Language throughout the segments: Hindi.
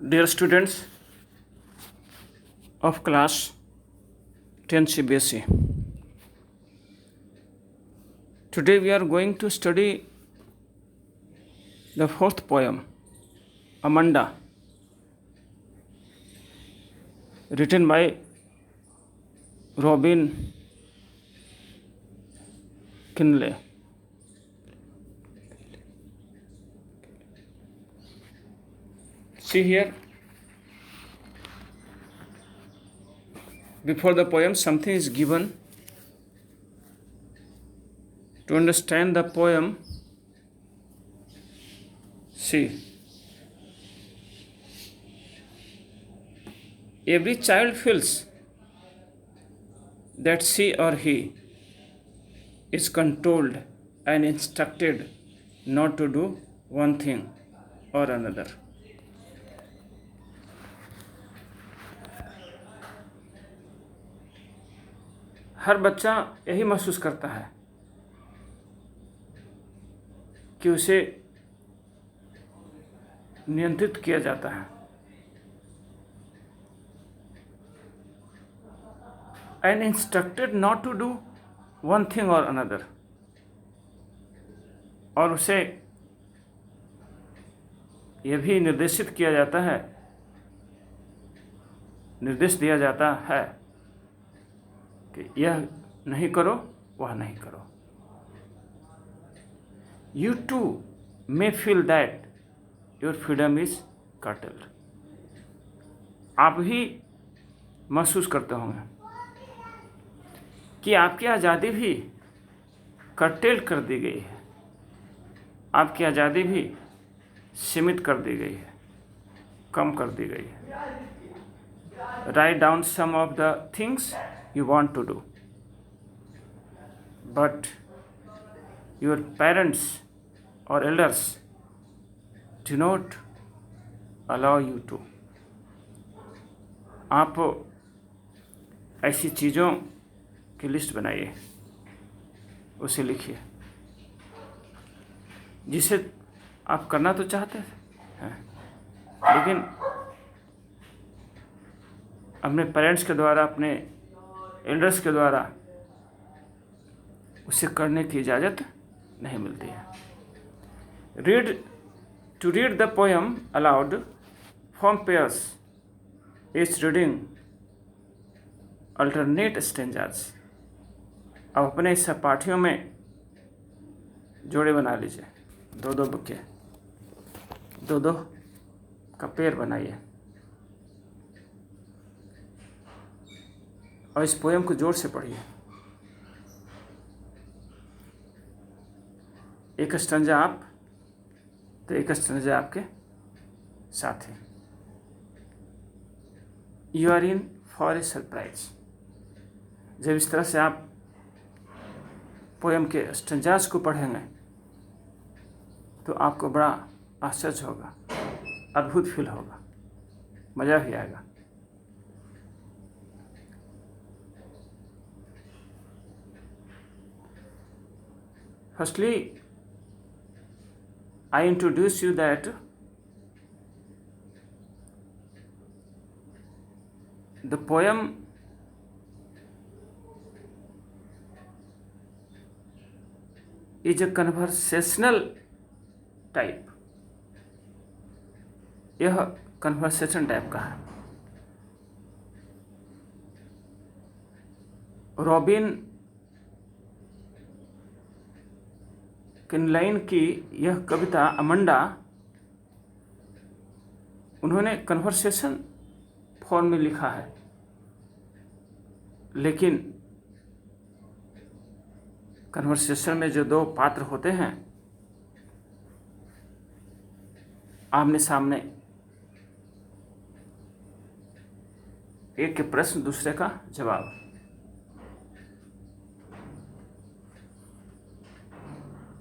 Dear students of class 10 CBSE, today we are going to study the fourth poem, Amanda, written by Robin Kinley. See here, before the poem, something is given. To understand the poem, see, every child feels that she or he is controlled and instructed not to do one thing or another. हर बच्चा यही महसूस करता है कि उसे नियंत्रित किया जाता है and instructed not to do one thing or another, और उसे यह भी निर्देशित किया जाता है, निर्देश दिया जाता है कि यह नहीं करो, वह नहीं करो. You too may feel that your freedom is curtailed. आप भी महसूस करते होंगे कि आपकी आज़ादी भी कर्टेल कर दी गई है, आपकी आज़ादी भी सीमित कर दी गई है, कम कर दी गई है. Write down some of the things you want to do, but your parents or elders do not allow you to. आप ऐसी चीज़ों की लिस्ट बनाइए, उसे लिखिए जिसे आप करना तो चाहते हैं, लेकिन अपने पेरेंट्स के द्वारा, अपने एल्डर्स के द्वारा उसे करने की इजाज़त नहीं मिलती है. To read the poem aloud, form pairs, each reading alternate stanzas. अब अपने सहपाठियों में जोड़े बना लीजिए, दो बुके, दो का पेयर बनाइए और इस पोएम को जोर से पढ़िए. एक स्टंजा आप तो एक स्टंजा आपके साथी. You are in for a surprise. जब इस तरह से आप पोएम के स्टंजाज को पढ़ेंगे तो आपको बड़ा आश्चर्य होगा, अद्भुत फील होगा, मज़ा भी आएगा. Firstly, I introduce you that the poem is a conversational type. यह कन्वर्सेशन टाइप का है. रॉबिन किनलाइन की यह कविता अमंडा उन्होंने कन्वर्सेशन फॉर्म में लिखा है, लेकिन कन्वर्सेशन में जो दो पात्र होते हैं, आमने सामने, एक के प्रश्न दूसरे का जवाब,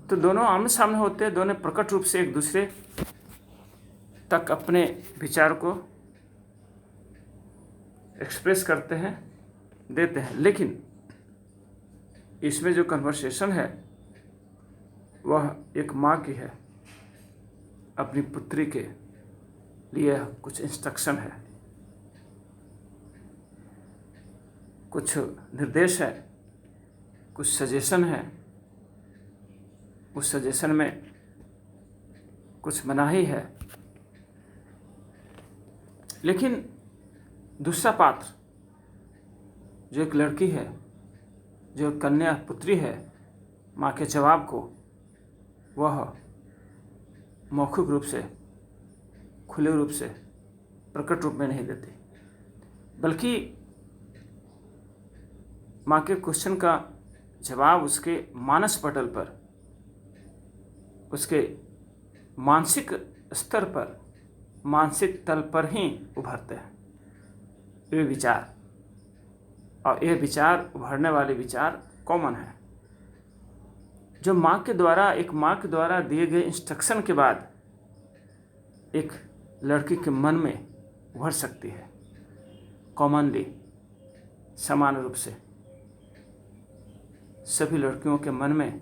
तो दोनों आमने सामने होते हैं, दोनों प्रकट रूप से एक दूसरे तक अपने विचार को एक्सप्रेस करते हैं, देते हैं. लेकिन इसमें जो कन्वर्सेशन है वह एक माँ की है अपनी पुत्री के लिए कुछ इंस्ट्रक्शन है, कुछ निर्देश है, कुछ सजेशन है। उस सजेशन में कुछ मनाही है। लेकिन दूसरा पात्र जो एक लड़की है, जो कन्या पुत्री है, माँ के जवाब को वह मौखिक रूप से, खुले रूप से, प्रकट रूप में नहीं देती, बल्कि माँ के क्वेश्चन का जवाब उसके मानस पटल पर, उसके मानसिक स्तर पर, मानसिक तल पर ही उभरते हैं ये विचार। और ये विचार, उभरने वाले विचार कॉमन है, जो माँ के द्वारा दिए गए इंस्ट्रक्शन के बाद एक लड़की के मन में उभर सकती है, कॉमनली, समान रूप से। सभी लड़कियों के मन में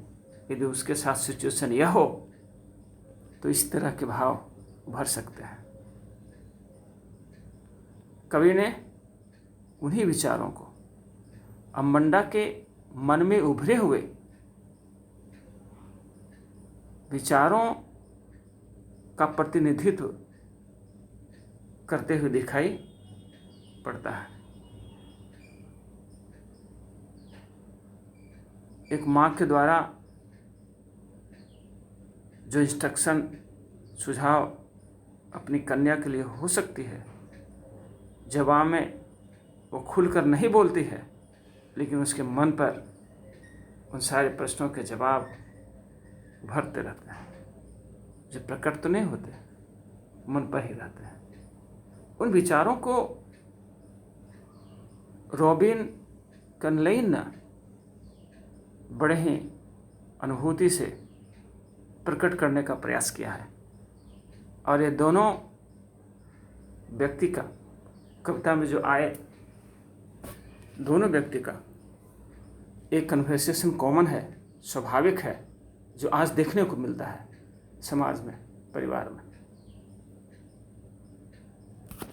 यदि उसके साथ सिचुएशन यह हो तो इस तरह के भाव उभर सकते हैं। कवि ने उन्हीं विचारों को अम्मंडा के मन में उभरे हुए विचारों का प्रतिनिधित्व करते हुए दिखाई पड़ता है। एक माँ के द्वारा जो इंस्ट्रक्शन, सुझाव अपनी कन्या के लिए हो सकती है, जवाब में वो खुलकर नहीं बोलती है, लेकिन उसके मन पर उन सारे प्रश्नों के जवाब उभरते रहते हैं, जो प्रकट तो नहीं होते, मन पर ही रहते हैं। उन विचारों को रॉबिन कनलेन ने बड़े ही अनुभूति से प्रकट करने का प्रयास किया है। और ये दोनों व्यक्ति का कविता में जो आए, दोनों व्यक्ति का एक कन्वर्सेशन कॉमन है, स्वाभाविक है, जो आज देखने को मिलता है समाज में, परिवार में।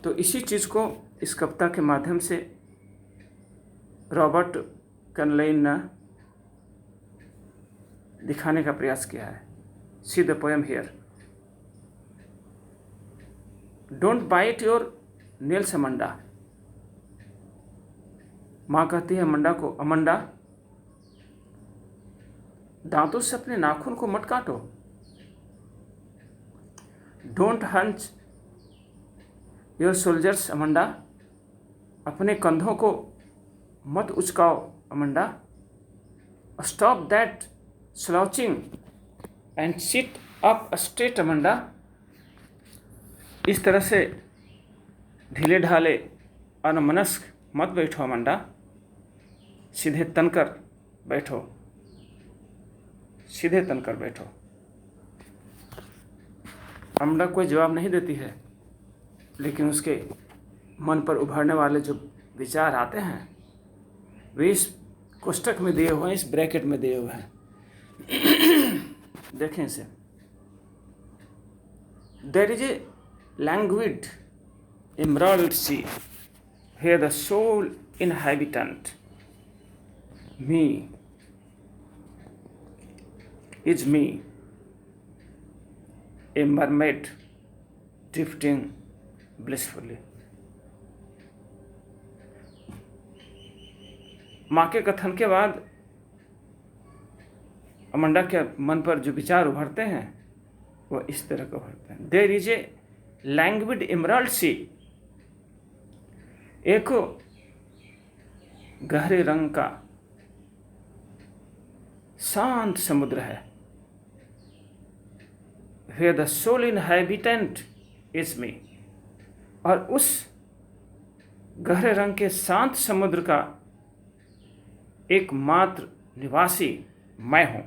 तो इसी चीज़ को इस कविता के माध्यम से रॉबर्ट कनलेन ने दिखाने का प्रयास किया है। See the poem here. Don't bite your nails Amanda. माँ कहती है अमंडा को, अमंडा दांतों से अपने नाखून को मत काटो। Don't hunch your shoulders Amanda. अपने कंधों को मत उचकाओ अमंडा। Stop that slouching and sit up straight Amanda. इस तरह से ढीले ढाले अनमनस्क मत बैठो अमंडा, सीधे तनकर बैठो, सीधे तनकर बैठो। अमंडा कोई जवाब नहीं देती है, लेकिन उसके मन पर उभरने वाले जो विचार आते हैं वे इस कोष्टक में दिए हुए हैं, इस ब्रैकेट में दिए हुए हैं। देखें इसे। There is a languid emerald sea where the sole inhabitant me is me, a mermaid drifting blissfully। माँ के कथन के बाद अमंडा के मन पर जो विचार उभरते हैं वह इस तरह का उभरते हैं। देयर इज ए लैंग्विड एमराल्ड सी। एक गहरे रंग का शांत समुद्र है। Where the sole inhabitant is me। और उस गहरे रंग के शांत समुद्र का एकमात्र निवासी मैं हूं,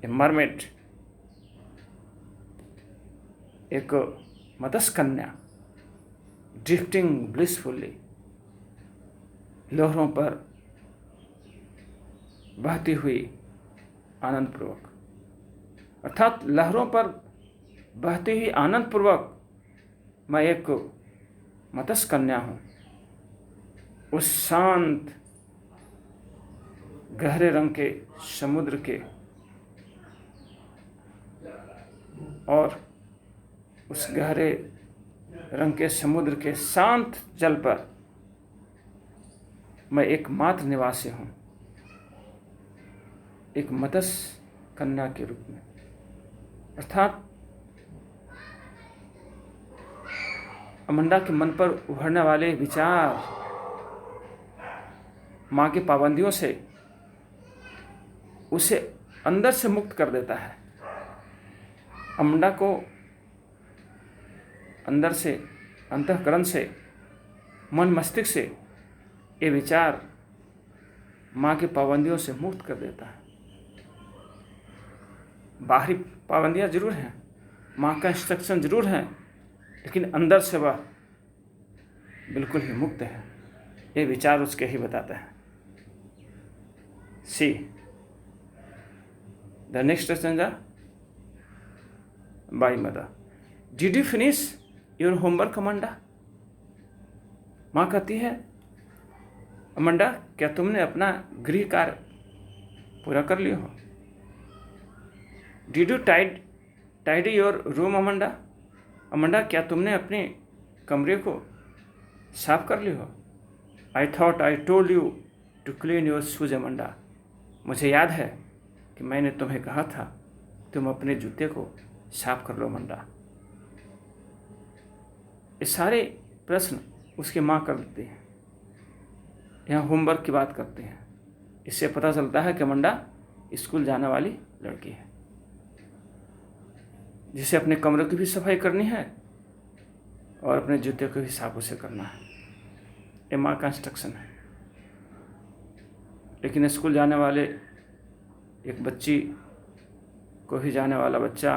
ए मरमेड, एक मत्स्य कन्या, ड्रिफ्टिंग ब्लिसफुली, लहरों पर बहती हुई आनंदपूर्वक। अर्थात लहरों पर बहती हुई आनंदपूर्वक मैं एक मत्स्य कन्या हूँ, उस शांत गहरे रंग के समुद्र के और उस गहरे रंग के समुद्र के शांत जल पर मैं एकमात्र निवासी हूँ, एक मत्स्य कन्या के रूप में। अर्थात अमंडा के मन पर उभरने वाले विचार माँ की पाबंदियों से उसे अंदर से मुक्त कर देता है। अमंडा को अंदर से, अंतःकरण से, मन मस्तिष्क से ये विचार माँ की पाबंदियों से मुक्त कर देता है। बाहरी पाबंदियाँ जरूर हैं, माँ का इंस्ट्रक्शन जरूर है, लेकिन अंदर से वह बिल्कुल ही मुक्त है। ये विचार उसके ही बताते हैं। See the next stanza by mother. Did you finish your homework Amanda? माँ कहती है, अमंडा क्या तुमने अपना गृह कार्य पूरा कर लिया हो? Did you tidy your room Amanda? Amanda क्या तुमने अपने कमरे को साफ कर लिया हो? I thought I told you to clean your shoes Amanda. मुझे याद है कि मैंने तुम्हें कहा था तुम अपने जूते को साफ कर लो अमंडा। ये सारे प्रश्न उसकी माँ कर देती है। यहाँ होमवर्क की बात करते हैं। इससे पता चलता है कि अमंडा स्कूल जाने वाली लड़की है, जिसे अपने कमरे की भी सफाई करनी है और अपने जूते को भी साफ उसे करना है। ये माँ का इंस्ट्रक्शन है। लेकिन स्कूल जाने वाले एक बच्ची को ही जाने वाला बच्चा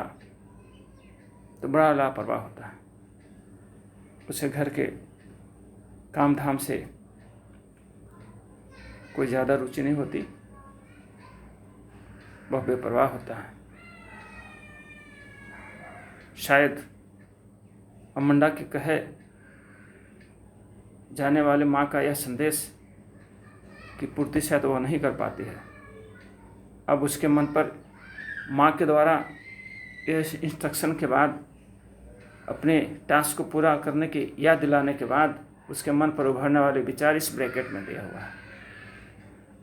तो बड़ा लापरवाह होता है। उसे घर के काम धाम से कोई ज़्यादा रुचि नहीं होती, वह बेपरवाह होता है। शायद अमंडा के कहे जाने वाले माँ का यह संदेश की पूर्ति शायद वह नहीं कर पाती है। अब उसके मन पर माँ के द्वारा इस इंस्ट्रक्शन के बाद, अपने टास्क को पूरा करने की याद दिलाने के बाद, उसके मन पर उभरने वाले विचार इस ब्रैकेट में दिया हुआ है।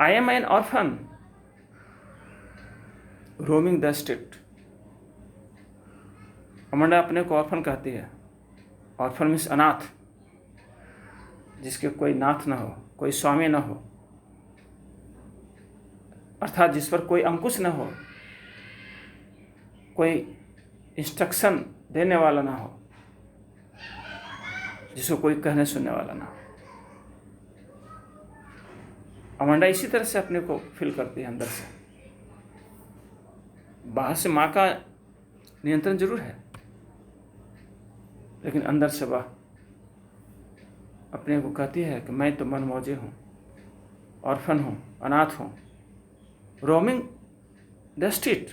I am N orphan roaming the street. Amanda अपने को ऑर्फन कहती है। ऑर्फन मीन्स अनाथ, जिसके कोई नाथ न हो, कोई स्वामी न हो, अर्थात जिस पर कोई अंकुश न हो, कोई इंस्ट्रक्शन देने वाला ना हो, जिसको कोई कहने सुनने वाला ना हो। अमंडा इसी तरह से अपने को फील करती है अंदर से। बाहर से माँ का नियंत्रण जरूर है, लेकिन अंदर से वह अपने को कहती है कि मैं तो मनमौजे हूँ, ऑर्फन हूँ, अनाथ हूँ। रोमिंग द स्ट्रीट,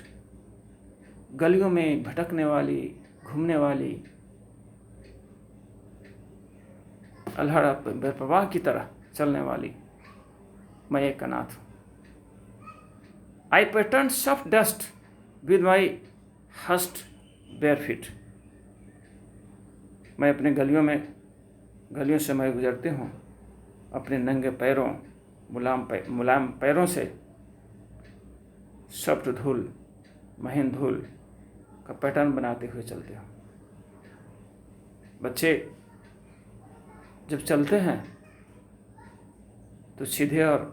गलियों में भटकने वाली, घूमने वाली, अल्हड़ बेपरवाह की तरह चलने वाली मैं एक अनाथ हूँ। I pattern soft dust with my hushed bare feet. मैं अपने गलियों से मैं गुजरती हूँ अपने नंगे पैरों, मुलायम पैरों से सॉफ्ट धूल, महीन धूल का पैटर्न बनाते हुए चलते हूँ। बच्चे जब चलते हैं तो सीधे और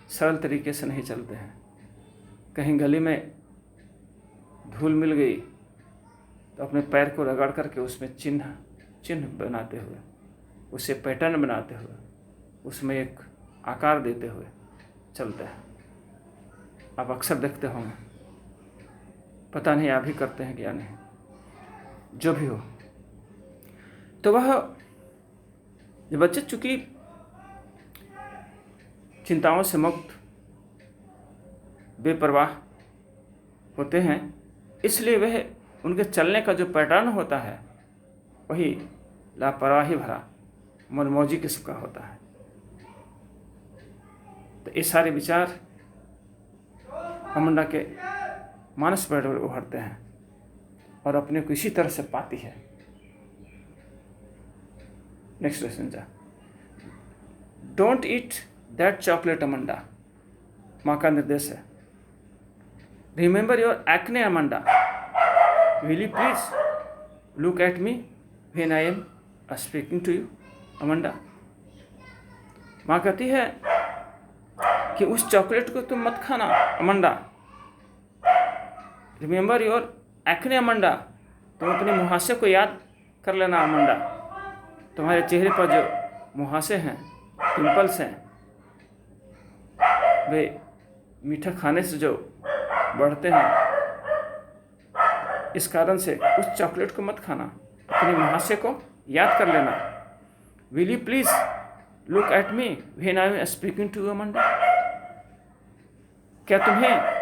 सरल तरीके से नहीं चलते हैं। कहीं गली में धूल मिल गई तो अपने पैर को रगड़ करके उसमें चिन्ह बनाते हुए, उसे पैटर्न बनाते हुए, उसमें एक आकार देते हुए चलते हैं। आप अक्सर देखते होंगे, पता नहीं आप भी करते हैं क्या नहीं, जो भी हो। तो वह जब बच्चे चूंकि चिंताओं से मुक्त, बेपरवाह होते हैं, इसलिए वह उनके चलने का जो पैटर्न होता है वही लापरवाही भरा, मनमौजी किस्म का होता है। तो ये सारे विचार अमंडा के मानस पर उभरते हैं और अपने को इसी तरह से पाती है। नेक्स्ट क्वेश्चन जा, don't eat that chocolate Amanda. माँ का निर्देश है, remember your acne Amanda, will you please look at me when I am speaking to you Amanda. माँ कहती है कि उस चॉकलेट को तुम मत खाना Amanda. Remember your acne Amanda, तुम अपने मुहासे को याद कर लेना अमंडा। तुम्हारे चेहरे पर जो मुहासे हैं, पिंपल्स हैं, वे मीठा खाने से जो बढ़ते हैं, इस कारण से उस चॉकलेट को मत खाना, अपने मुहासे को याद कर लेना। Will you please look at me when I am speaking to you Amanda. क्या तुम्हें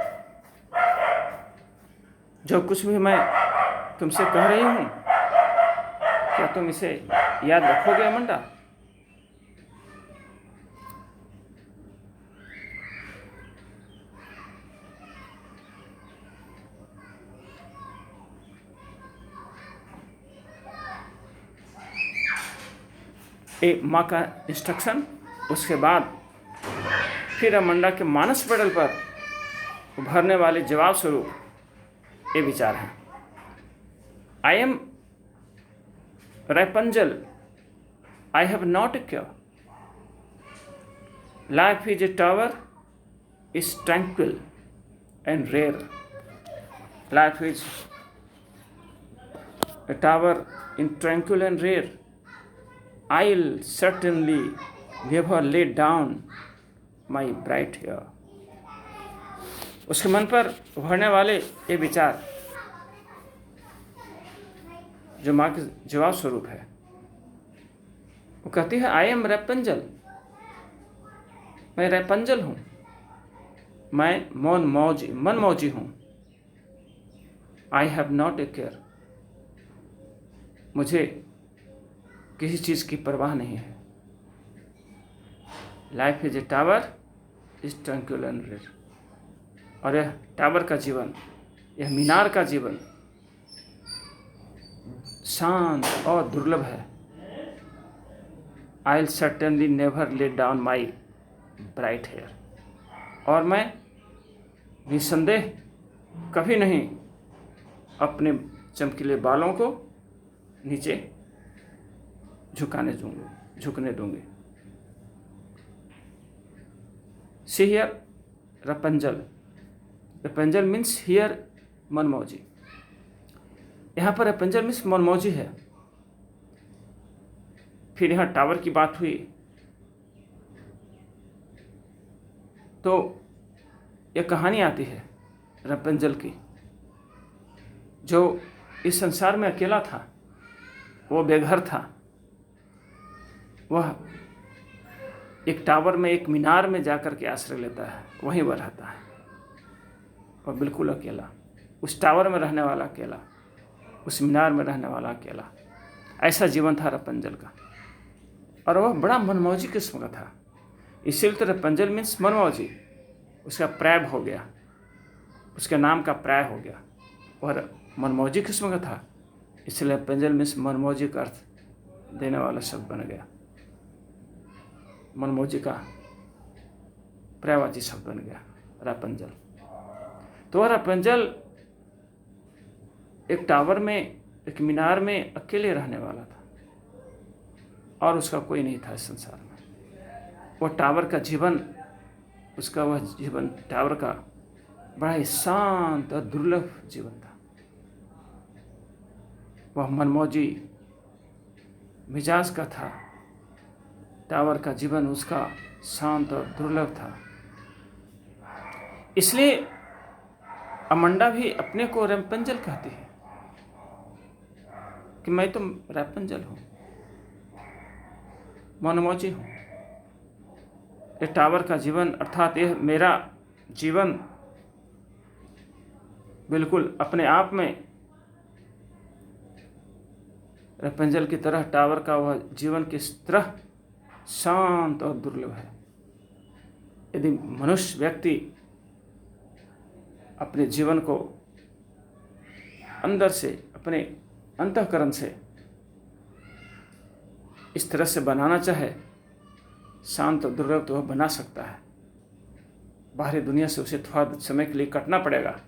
जो कुछ भी मैं तुमसे कह रही हूँ, क्या तुम इसे याद रखोगे अमंडा? एक माँ का इंस्ट्रक्शन, उसके बाद फिर अमंडा के मानस पटल पर उभरने वाले जवाब स्वरूप ये विचार हैं। I am Rapunzel, I have not a cure, life is a tower is tranquil and rare, life is a tower in tranquil and rare, I'll certainly never lay down my bright hair। उसके मन पर उभरने वाले ये विचार जो माँ के जवाब स्वरूप है, वो कहती है आई एम रैपंजल, मैं रैपंजल हूँ, मैं मनमौजी हूँ। I have not a care, मुझे किसी चीज़ की परवाह नहीं है। Life is a tower is tranquil and rare, और यह टावर का जीवन, यह मीनार का जीवन शांत और दुर्लभ है। I will certainly never lay down my bright hair, और मैं निसंदेह कभी नहीं अपने चमकीले बालों को नीचे झुकने दूंगे। See here Rapunzel, Rapunzel means here मनमौजी। यहाँ पर रैपंजल मीन्स मनमौजी है। फिर यहाँ टावर की बात हुई तो यह कहानी आती है रैपंजल की, जो इस संसार में अकेला था, वो बेघर था, वह एक टावर में, एक मीनार में जाकर के आश्रय लेता है, वहीं वह रहता है, और बिल्कुल अकेला, उस टावर में रहने वाला अकेला, उस मीनार में रहने वाला अकेला। ऐसा जीवन था रैपंजल का, और वह बड़ा मनमौजी किस्म का था। इसीलिए तो रैपंजल मीन्स मनमौजी, उसका प्रैब हो गया, उसके नाम का प्राय हो गया, और मनमौजी किस्म का था, इसलिए रैपंजल मीन्स मनमौजी का अर्थ देने वाला शब्द बन गया, मनमौजी का पर्यायवाची शब्द बन गया रैपंजल। तो वह रैपंजल एक टावर में, एक मीनार में अकेले रहने वाला था, और उसका कोई नहीं था इस संसार में। वह टावर का जीवन, उसका वह जीवन टावर का बड़ा ही शांत और दुर्लभ जीवन था। वह मनमौजी मिजाज का था, टावर का जीवन उसका शांत और दुर्लभ था। इसलिए अमंडा भी अपने को रैपंजल कहती है कि मैं तो रैपंजल हूँ, मनमौजी हूँ। ये टावर का जीवन अर्थात यह मेरा जीवन बिल्कुल अपने आप में रेपेंजल की तरह टावर का वह जीवन किस तरह शांत और दुर्लभ है। यदि मनुष्य व्यक्ति अपने जीवन को अंदर से, अपने अंतःकरण से इस तरह से बनाना चाहे शांत और दुर्लभ, तो वह बना सकता है। बाहरी दुनिया से उसे थोड़ा समय के लिए कटना पड़ेगा,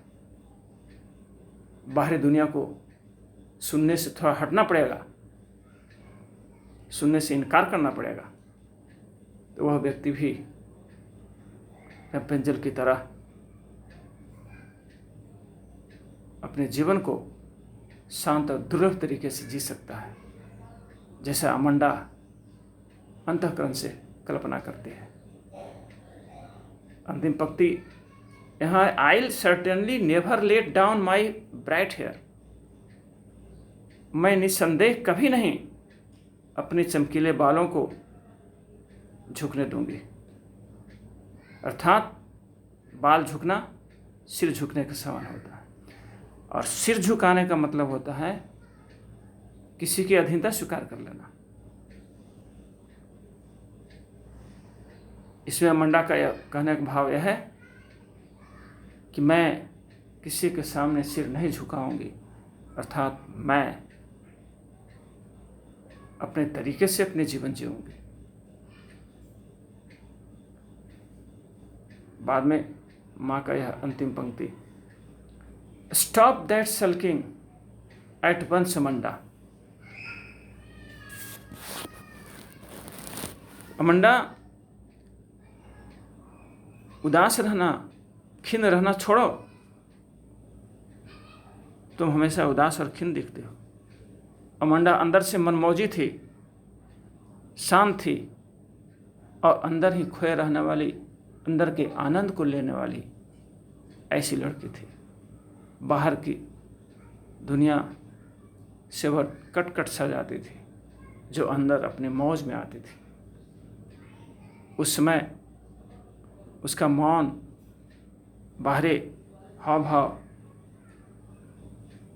बाहरी दुनिया को सुनने से थोड़ा हटना पड़ेगा, सुनने से इनकार करना पड़ेगा, तो वह व्यक्ति भी रेपेंजल की तरह अपने जीवन को शांत और दुर्लभ तरीके से जी सकता है, जैसा अमंडा अंतःकरण से कल्पना करते हैं। अंतिम पंक्ति यहाँ, I certainly never let down my bright hair. मैं निस्संदेह कभी नहीं अपने चमकीले बालों को झुकने दूंगी। अर्थात बाल झुकना सिर झुकने के समान होता है, और सिर झुकाने का मतलब होता है किसी की अधीनता स्वीकार कर लेना। इसमें अमंडा का कहने का भाव यह है कि मैं किसी के सामने सिर नहीं झुकाऊंगी, अर्थात मैं अपने तरीके से अपने जीवन जीऊंगी। बाद में माँ का यह अंतिम पंक्ति, stop that sulking at once Amanda. Amanda, उदास रहना, खिन्न रहना छोड़ो। तुम हमेशा उदास और खिन्न दिखते हो। अमंडा अंदर से मनमौजी थी, शांत थी, और अंदर ही खोए रहने वाली, अंदर के आनंद को लेने वाली ऐसी लड़की थी। बाहर की दुनिया से वह कट कट सा जाती थी, जो अंदर अपने मौज में आती थी। उस समय उसका मौन, बाहरी हाव भाव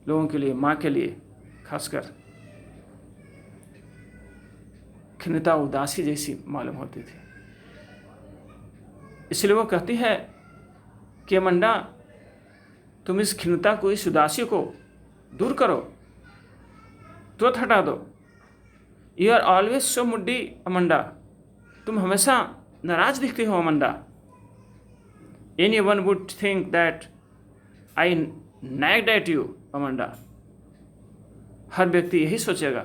लोगों के लिए, माँ के लिए खासकर खिन्नता, उदासी जैसी मालूम होती थी। इसलिए वो कहती है कि अमंडा, तुम इस खिन्नता को, इस उदासी को दूर करो, तुरंत हटा दो। You are always so moody Amanda. तुम हमेशा नाराज दिखती हो Amanda. Anyone would think that I nagged at you, Amanda. हर व्यक्ति यही सोचेगा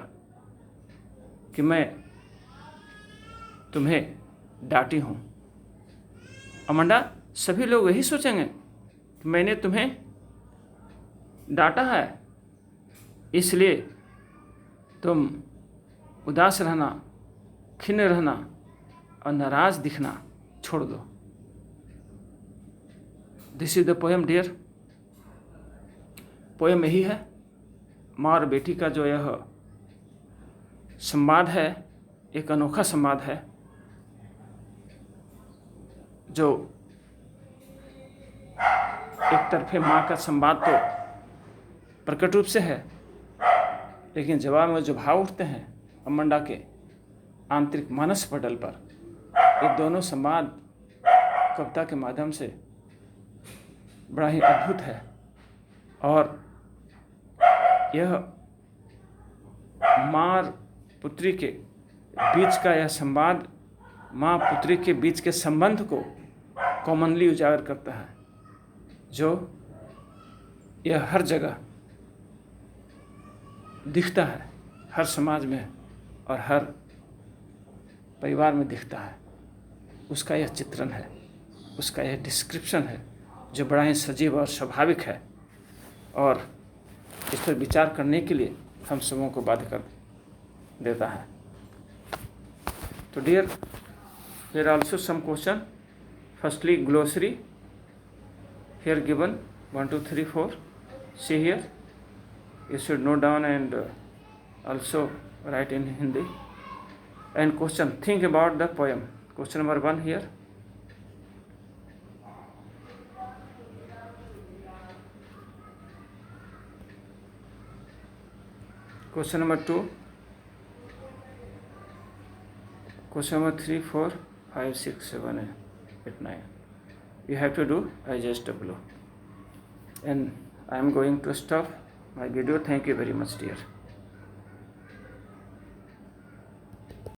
कि मैं तुम्हें डांटी हूँ। अमंडा, सभी लोग यही सोचेंगे कि मैंने तुम्हें डांटा है, इसलिए तुम उदास रहना, खिन्न रहना और नाराज दिखना छोड़ दो। This is the poem dear. Poem यही है, माँ और बेटी का जो यह संवाद है, एक अनोखा संवाद है, जो एक तरफे माँ का संवाद तो प्रकट रूप से है, लेकिन जवाब में जो भाव उठते हैं अमंडा के आंतरिक मानस पटल पर, ये दोनों संवाद कविता के माध्यम से बड़ा ही अद्भुत है। और यह माँ और पुत्री के बीच का यह संवाद, माँ पुत्री के बीच के संबंध को कॉमनली उजागर करता है, जो यह हर जगह दिखता है, हर समाज में और हर परिवार में दिखता है। उसका यह चित्रण है, उसका यह डिस्क्रिप्शन है, जो बड़ा ही सजीव और स्वाभाविक है, और इस पर विचार करने के लिए हम सबों को बाध्य कर देता है। तो dear, here also some question. Firstly, glossary here given 1 2 3 4. See here, you should note down and also write in Hindi. And question, think about the poem. Question number 1 here. Question number 2, question number 3, 4, 5, 6, 7, 8, 9. You have to do I just below. And I am going to stop my video. Thank you very much, dear.